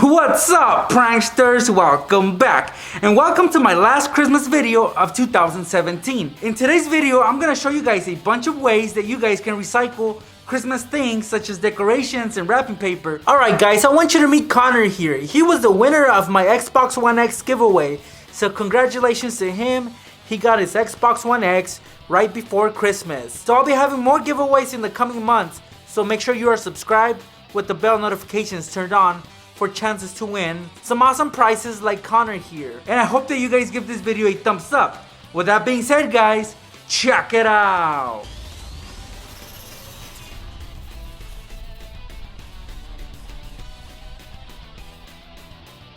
What's up, pranksters? Welcome back, and welcome to my last Christmas video of 2017. In today's video, I'm gonna show you guys a bunch of ways that you guys can recycle Christmas things such as decorations and wrapping paper. Alright guys, I want you to meet Connor here. He was the winner of my Xbox One X giveaway, so congratulations to him. He got his Xbox One X right before Christmas. So I'll be having more giveaways in the coming months, so make sure you are subscribed with the bell notifications turned on for chances to win some awesome prizes like Connor here. And I hope that you guys give this video a thumbs up. With that being said guys, check it out!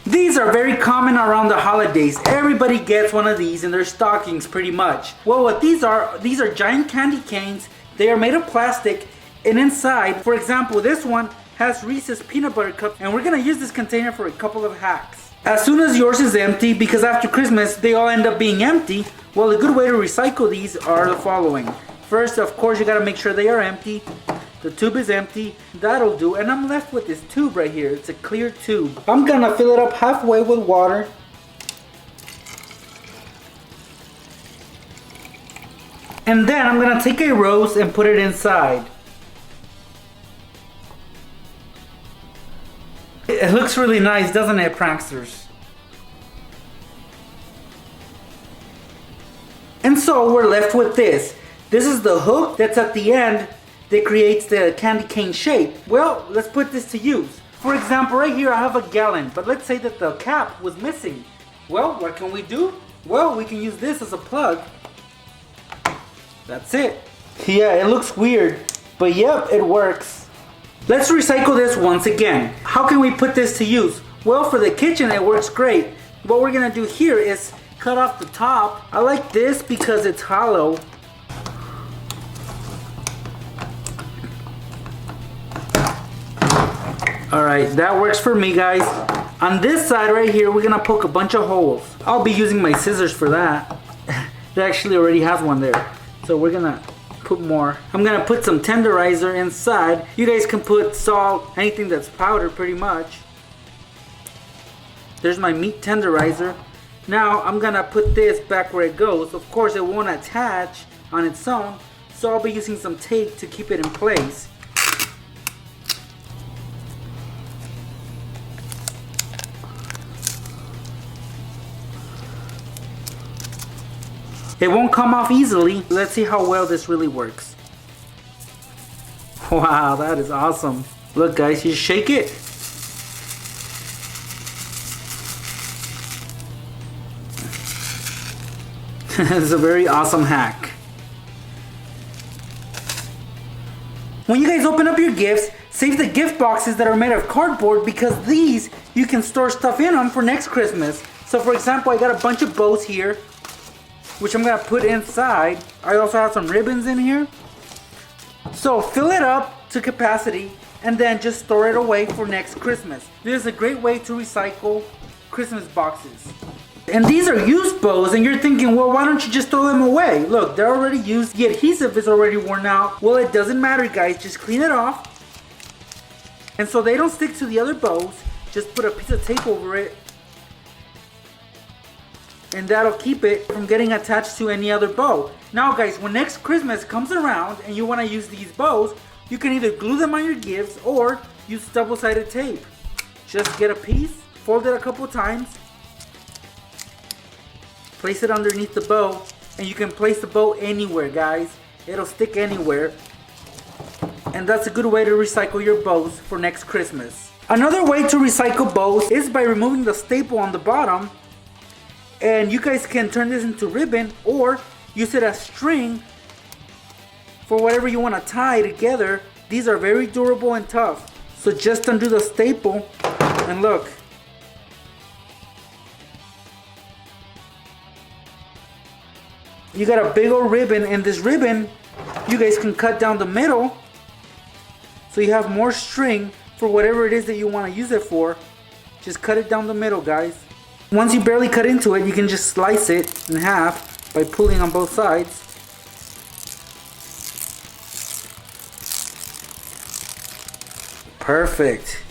These are very common around the holidays. Everybody gets one of these in their stockings pretty much. Well, what these are giant candy canes. They are made of plastic, and inside, for example, this one has Reese's peanut butter cups, and we're gonna use this container for a couple of hacks. As soon as yours is empty, because after Christmas they all end up being empty, well, a good way to recycle these are the following. First, of course, you gotta make sure they are empty. The tube is empty, that'll do, and I'm left with this tube right here. It's a clear tube. I'm gonna fill it up halfway with water. And then I'm gonna take a rose and put it inside. It looks really nice, doesn't it, pranksters? And so we're left with this. This is the hook that's at the end that creates the candy cane shape. Well, let's put this to use. For example, right here I have a gallon, but let's say that the cap was missing. Well, what can we do? Well, we can use this as a plug. That's it. Yeah, it looks weird, but yep, it works. Let's recycle this once again. How can we put this to use? Well, for the kitchen it works great. What we're gonna do here is cut off the top. I like this because it's hollow. Alright, that works for me guys. On this side right here, we're gonna poke a bunch of holes. I'll be using my scissors for that. It actually already has one there. So we're gonna put more. I'm gonna put some tenderizer inside. You guys can put salt, anything that's powder pretty much. There's my meat tenderizer. Now I'm gonna put this back where it goes. Of course it won't attach on its own, so I'll be using some tape to keep it in place. It won't come off easily. Let's see how well this really works. Wow, that is awesome. Look guys, you shake it. It's a very awesome hack. When you guys open up your gifts, save the gift boxes that are made of cardboard, because these you can store stuff in them for next Christmas. So for example, I got a bunch of bows here, which I'm gonna put inside. I also have some ribbons in here. So fill it up to capacity and then just store it away for next Christmas. This is a great way to recycle Christmas boxes. And these are used bows, and you're thinking, well, why don't you just throw them away? Look, they're already used. The adhesive is already worn out. Well, it doesn't matter guys, just clean it off. And so they don't stick to the other bows, just put a piece of tape over it, and that'll keep it from getting attached to any other bow. Now guys, when next Christmas comes around and you want to use these bows, you can either glue them on your gifts or use double-sided tape. Just get a piece, fold it a couple times, place it underneath the bow, and you can place the bow anywhere guys. It'll stick anywhere. And that's a good way to recycle your bows for next Christmas. Another way to recycle bows is by removing the staple on the bottom. And you guys can turn this into ribbon or use it as string for whatever you want to tie together. These are very durable and tough. So just undo the staple and look. You got a big old ribbon, and this ribbon you guys can cut down the middle so you have more string for whatever it is that you want to use it for. Just cut it down the middle guys. Once you barely cut into it, you can just slice it in half by pulling on both sides. Perfect.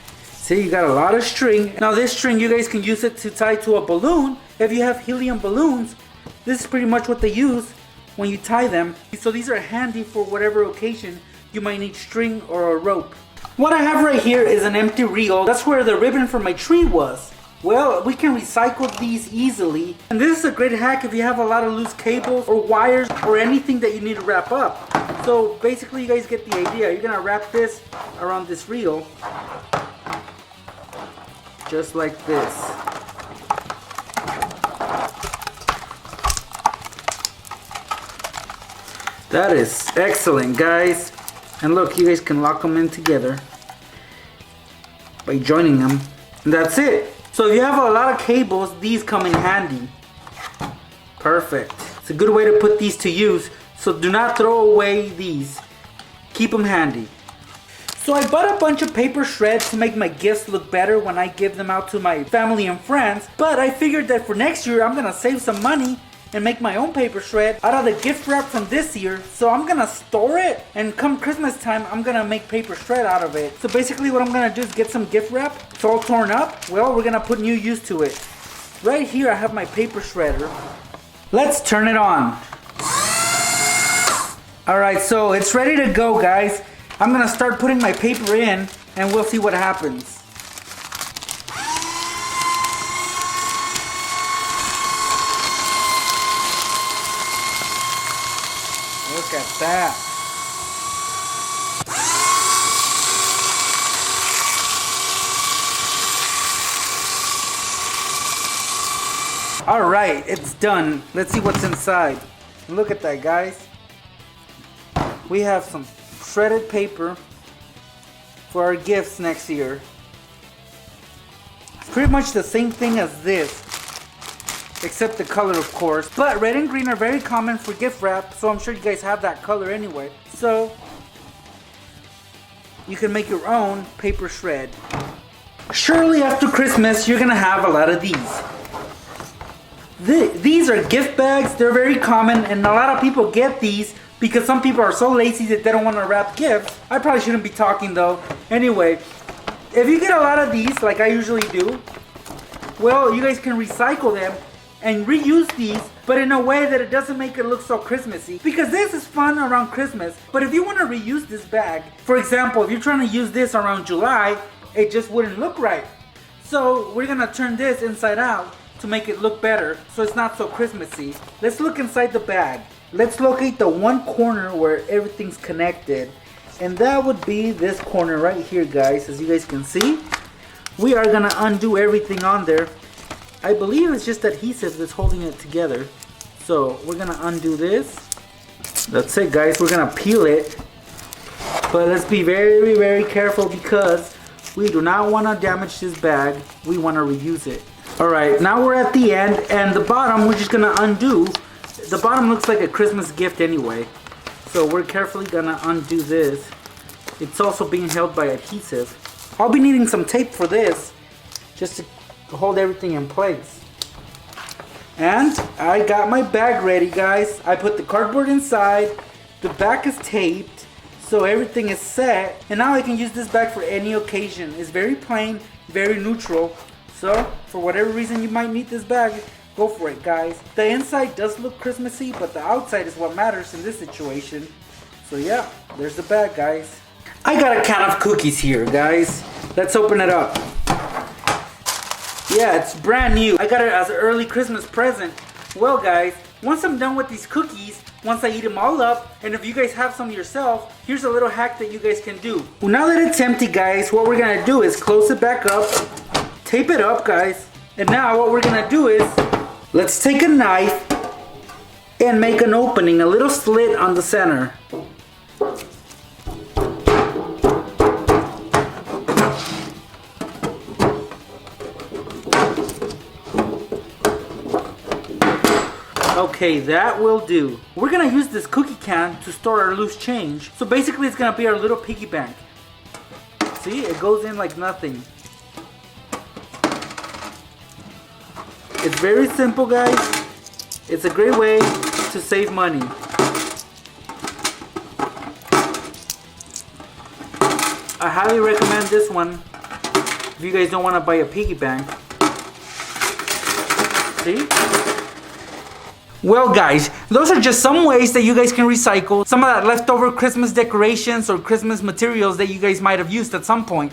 See, you got a lot of string. Now this string, you guys can use it to tie to a balloon. If you have helium balloons, this is pretty much what they use when you tie them. So these are handy for whatever occasion you might need string or a rope. What I have right here is an empty reel. That's where the ribbon for my tree was. Well, we can recycle these easily. And this is a great hack if you have a lot of loose cables or wires or anything that you need to wrap up. So basically you guys get the idea. You're gonna wrap this around this reel. Just like this. That is excellent, guys. And look, you guys can lock them in together by joining them. And that's it. So if you have a lot of cables, these come in handy. Perfect. It's a good way to put these to use. So do not throw away these. Keep them handy. So I bought a bunch of paper shreds to make my gifts look better when I give them out to my family and friends. But I figured that for next year, I'm gonna save some money and make my own paper shred out of the gift wrap from this year. So I'm gonna store it, and come Christmas time, I'm gonna make paper shred out of it. So basically what I'm gonna do is get some gift wrap. It's all torn up. Well, we're gonna put new use to it. Right here I have my paper shredder. Let's turn it on. Alright, so it's ready to go, guys. I'm gonna start putting my paper in and we'll see what happens. Look at that. Alright, it's done. Let's see what's inside. Look at that, guys. We have some shredded paper for our gifts next year. It's pretty much the same thing as this, except the color, of course. But red and green are very common for gift wrap, so I'm sure you guys have that color anyway. So you can make your own paper shred. Surely after Christmas, you're gonna have a lot of these. These are gift bags. They're very common, and a lot of people get these because some people are so lazy that they don't want to wrap gifts. I probably shouldn't be talking though. Anyway, if you get a lot of these, like I usually do, well, you guys can recycle them and reuse these, but in a way that it doesn't make it look so Christmassy. Because this is fun around Christmas, but if you want to reuse this bag, for example, if you're trying to use this around July, it just wouldn't look right. So we're gonna turn this inside out to make it look better, so it's not so Christmassy. Let's look inside the bag. Let's locate the one corner where everything's connected, and that would be this corner right here, guys. As you guys can see, we are gonna undo everything on there. I believe it's just adhesive that's holding it together. So we're gonna undo this. That's it, guys. We're gonna peel it, but let's be very, very careful because we do not want to damage this bag. We want to reuse it. Alright, now we're at the end, and the bottom we're just gonna undo. The bottom looks like a Christmas gift anyway, so we're carefully gonna undo this. It's also being held by adhesive. I'll be needing some tape for this, just to hold everything in place. And I got my bag ready, guys. I put the cardboard inside, the back is taped, so everything is set, and now I can use this bag for any occasion. It's very plain, very neutral, so for whatever reason you might need this bag, go for it, guys. The inside does look Christmassy, but the outside is what matters in this situation. So yeah, there's the bag, guys. I got a can of cookies here, guys. Let's open it up. Yeah, it's brand new. I got it as an early Christmas present. Well, guys, once I'm done with these cookies, once I eat them all up, and if you guys have some yourself, here's a little hack that you guys can do. Well, now that it's empty, guys, what we're gonna do is close it back up, tape it up, guys, and now what we're gonna do is let's take a knife and make an opening, a little slit on the center. Okay, that will do. We're gonna use this cookie can to store our loose change. So basically it's gonna be our little piggy bank. See, it goes in like nothing. It's very simple, guys. It's a great way to save money. I highly recommend this one. if you guys don't want to buy a piggy bank. See? Well guys, those are just some ways that you guys can recycle some of that leftover Christmas decorations or Christmas materials that you guys might have used at some point.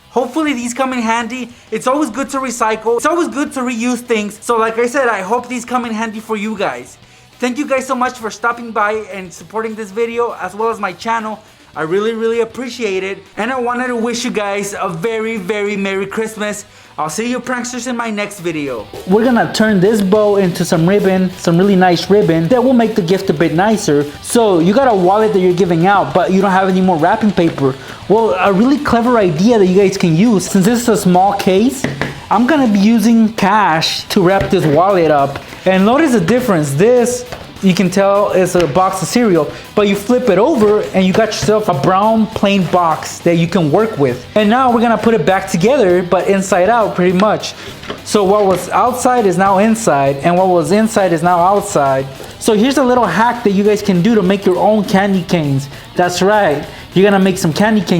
Hopefully these come in handy. It's always good to recycle. It's always good to reuse things. So like I said, I hope these come in handy for you guys. Thank you guys so much for stopping by and supporting this video as well as my channel. I really appreciate it. And I wanted to wish you guys a very Merry Christmas. I'll see you pranksters in my next video. We're gonna turn this bow into some ribbon, some really nice ribbon that will make the gift a bit nicer. So you got a wallet that you're giving out, but you don't have any more wrapping paper. Well, a really clever idea that you guys can use, since this is a small case, I'm gonna be using cash to wrap this wallet up. And notice the difference. This, you can tell, is a box of cereal, but you flip it over and you got yourself a brown plain box that you can work with. And now we're gonna put it back together, but inside out pretty much. So what was outside is now inside, and what was inside is now outside. So here's a little hack that you guys can do to make your own candy canes. That's right, you're gonna make some candy canes.